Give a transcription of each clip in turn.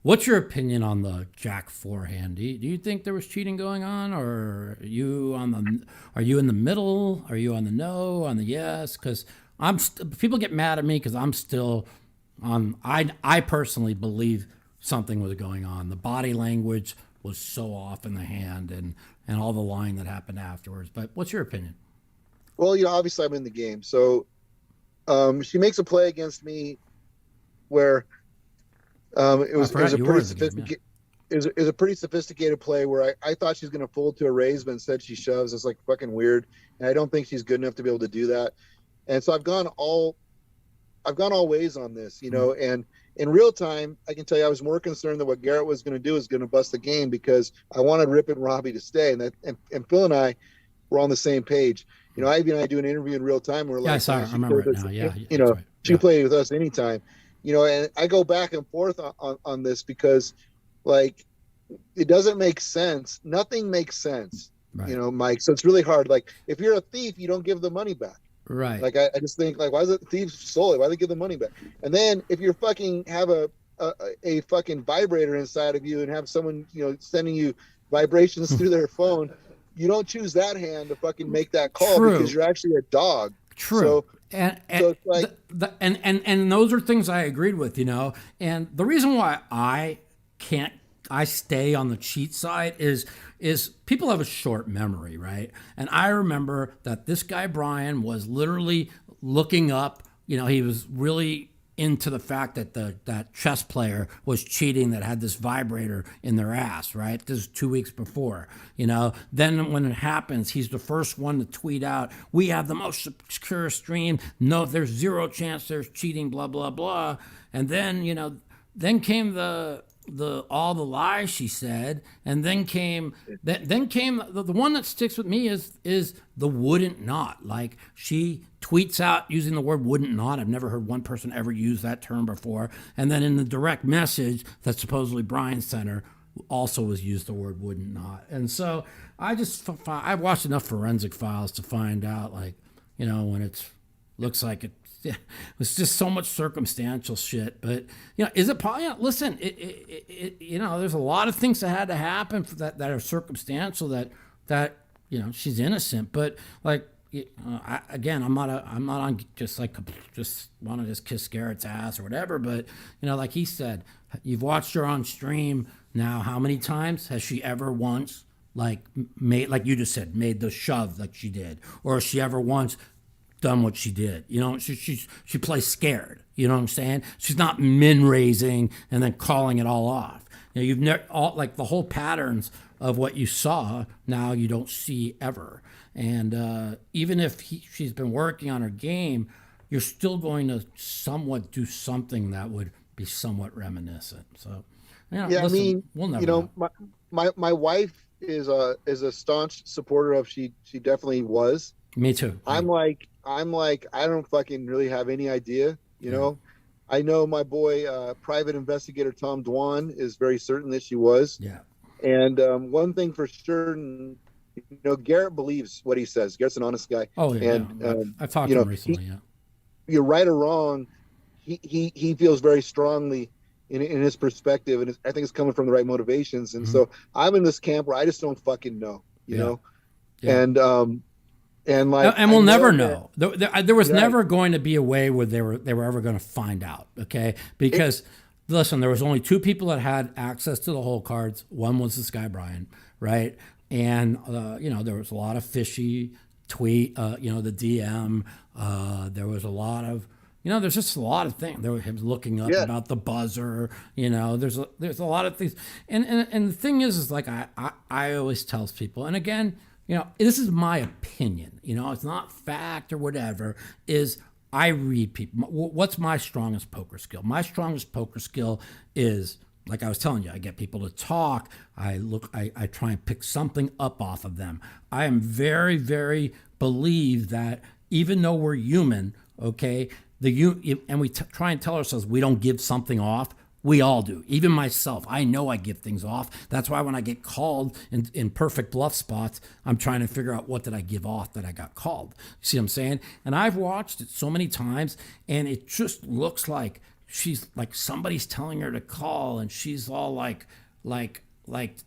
What's your opinion on the Jack forehand? Do you think there was cheating going on, or are you in the middle? Are you on the no, on the yes? Because people get mad at me because I'm still on. I personally believe something was going on. The body language was so off in the hand, and all the lying that happened afterwards. But what's your opinion? Well, obviously I'm in the game. So she makes a play against me where it I was it was forgot a you were pretty in the game. Yeah. sophisticated it was a pretty sophisticated play where I thought she was going to fold to a raise, but instead she shoves. It's like fucking weird, and I don't think she's good enough to be able to do that. And so I've gone all ways on this, Mm. and in real time, I can tell you I was more concerned that what Garrett was going to do is going to bust the game because I wanted Rip and Robbie to stay, and Phil and I were on the same page. Ivy and I do an interview in real time. We're Yeah, I like, saw. man, I she can play remember it with now. us. Yeah, yeah, that's right. She can Yeah. play with us anytime. And I go back and forth on this because, like, it doesn't make sense. Nothing makes sense, Right. Mike. So it's really hard. Like, if you're a thief, you don't give the money back. Right. Like, I just think, like, why is it thieves stole it? Why do they give the money back? And then if you're fucking have a fucking vibrator inside of you and have someone, sending you vibrations through their phone, you don't choose that hand to fucking make that call because True. you're actually a dog. True. So, And so it's like, and those are things I agreed with, And the reason why can't I stay on the cheat side is people have a short memory, right? And I remember that this guy Brian was literally looking up, he was really into the fact that that chess player was cheating that had this vibrator in their ass, right? This is 2 weeks before, Then when it happens, he's the first one to tweet out, "We have the most secure stream. No, there's zero chance there's cheating, blah, blah, blah." And then came the all the lies she said, and then came the one that sticks with me is the wouldn't not. Like, she tweets out using the word wouldn't not. I've never heard one person ever use that term before. And then in the direct message that supposedly Brian sent her also was used the word wouldn't not. And so I've watched enough forensic files to find out, like, when it looks like it. Yeah, it's just so much circumstantial shit. But is it probably? Listen, there's a lot of things that had to happen for that are circumstantial. That she's innocent. But like, I'm not on just want to just kiss Garrett's ass or whatever. But like he said, you've watched her on stream now. How many times has she ever once like made, like you just said, made the shove like she did, or has she ever once done what she did? She plays scared. You know what I'm saying? She's not min raising and then calling it all off. You've never like the whole patterns of what you saw now you don't see ever. And even if she's been working on her game, you're still going to somewhat do something that would be somewhat reminiscent. So, yeah, I listen, mean, we'll never know. my wife is a staunch supporter of she definitely was. Me too. Yeah. I'm like, I don't fucking really have any idea. Yeah. I know my boy, private investigator Tom Dwan is very certain that she was. Yeah. And one thing for sure, Garrett believes what he says. Garrett's an honest guy. Oh yeah. And Yeah. I've talked to him recently. Yeah. You're right or wrong, he feels very strongly in his perspective, and I think it's coming from the right motivations. And so I'm in this camp where I just don't fucking know, know, Yeah. and like, and we'll never that, know. There was right. never going to be a way where they were ever going to find out. Okay, because listen, there was only two people that had access to the hole cards. One was this guy Brian, right? And there was a lot of fishy tweet, the DM. There was a lot of, there's just a lot of things. There was him looking up about the buzzer. There's a lot of things. And the thing is like I always tell people, and again, this is my opinion. It's not fact or whatever. Is I read people. What's my strongest poker skill? My strongest poker skill is, like I was telling you, I get people to talk. I try and pick something up off of them. I am very, very believe that even though we're human, okay, and we try and tell ourselves we don't give something off. We all do. Even myself, I know I give things off. That's why when I get called in perfect bluff spots, I'm trying to figure out what did I give off that I got called. You see what I'm saying? And I've watched it so many times, and it just looks like she's like somebody's telling her to call, and she's all like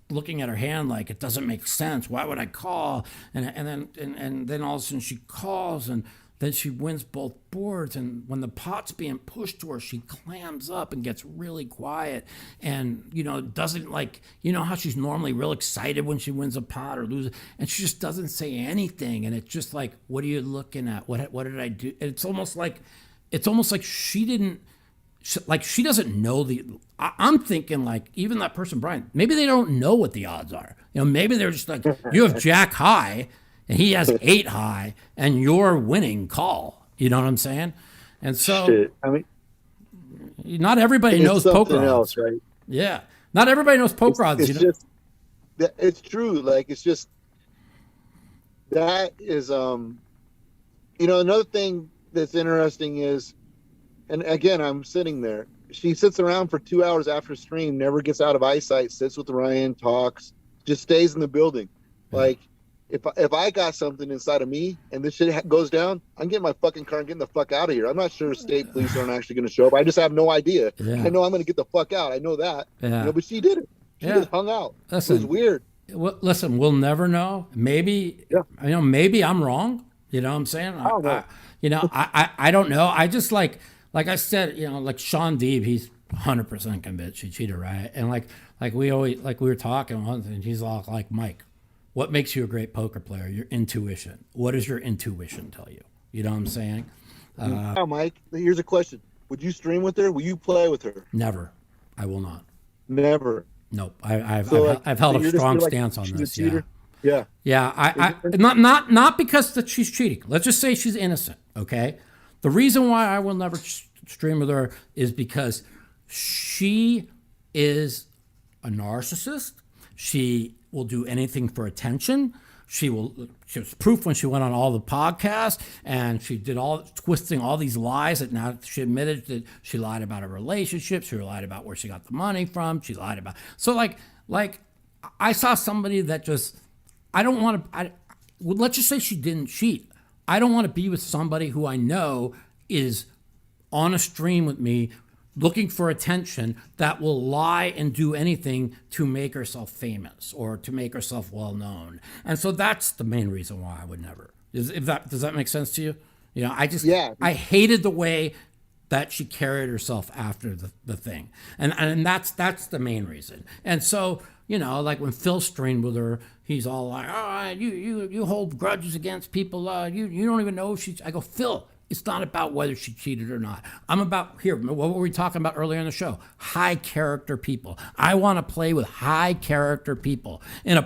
looking at her hand like it doesn't make sense. Why would I call? And then all of a sudden she calls, and then she wins both boards. And when the pot's being pushed to her, she clams up and gets really quiet, and doesn't how she's normally real excited when she wins a pot or loses, and she just doesn't say anything. And it's just like, what are you looking at? What did I do? And it's almost like she didn't. She doesn't know I'm thinking like even that person, Brian, maybe they don't know what the odds are. Maybe they're just like, you have jack high and he has 8 high and you're winning call. You know what I'm saying? And so, Shit. I mean, not everybody knows poker odds. Right? Yeah. Not everybody knows poker odds. It's true. Like, it's just, that is, another thing that's interesting is, and again, I'm sitting there. She sits around for 2 hours after stream, never gets out of eyesight, sits with Ryan, talks, just stays in the building. Yeah. Like, if I got something inside of me and this shit goes down, I'm getting my fucking car and getting the fuck out of here. I'm not sure state police aren't actually going to show up. I just have no idea. Yeah. I know I'm going to get the fuck out. I know that. Yeah. But she did it. She just hung out. Listen, it was weird. Listen, we'll never know. Maybe, maybe I'm wrong. You know what I'm saying? I don't know. I don't know. I just like I said, like Sean Deeb, he's 100% convinced she cheated, right? And like we were talking once, and he's all like, Mike, what makes you a great poker player? Your intuition. What does your intuition tell you? You know what I'm saying? Mike, here's a question. Would you stream with her? Will you play with her? Never. I will not. Never. Nope. I've held a strong stance on this. Yeah. I not because that she's cheating. Let's just say she's innocent. Okay. The reason why I will never stream with her is because she is a narcissist. She will do anything for attention. She was proof when she went on all the podcasts, and she did twisting all these lies that now she admitted that she lied about her relationship. She lied about where she got the money from. She lied about. So like I saw somebody that just, I don't want to, let's just say she didn't cheat. I don't want to be with somebody who I know is on a stream with me looking for attention that will lie and do anything to make herself famous or to make herself well known. And so that's the main reason why I would never. Does that make sense to you? I hated the way that she carried herself after the thing. And that's the main reason. And so, like when Phil streamed with her, he's all like, oh, you hold grudges against people. You don't even know if I go, Phil, it's not about whether she cheated or not. I'm about, what were we talking about earlier in the show? High character people. I want to play with high character people. In a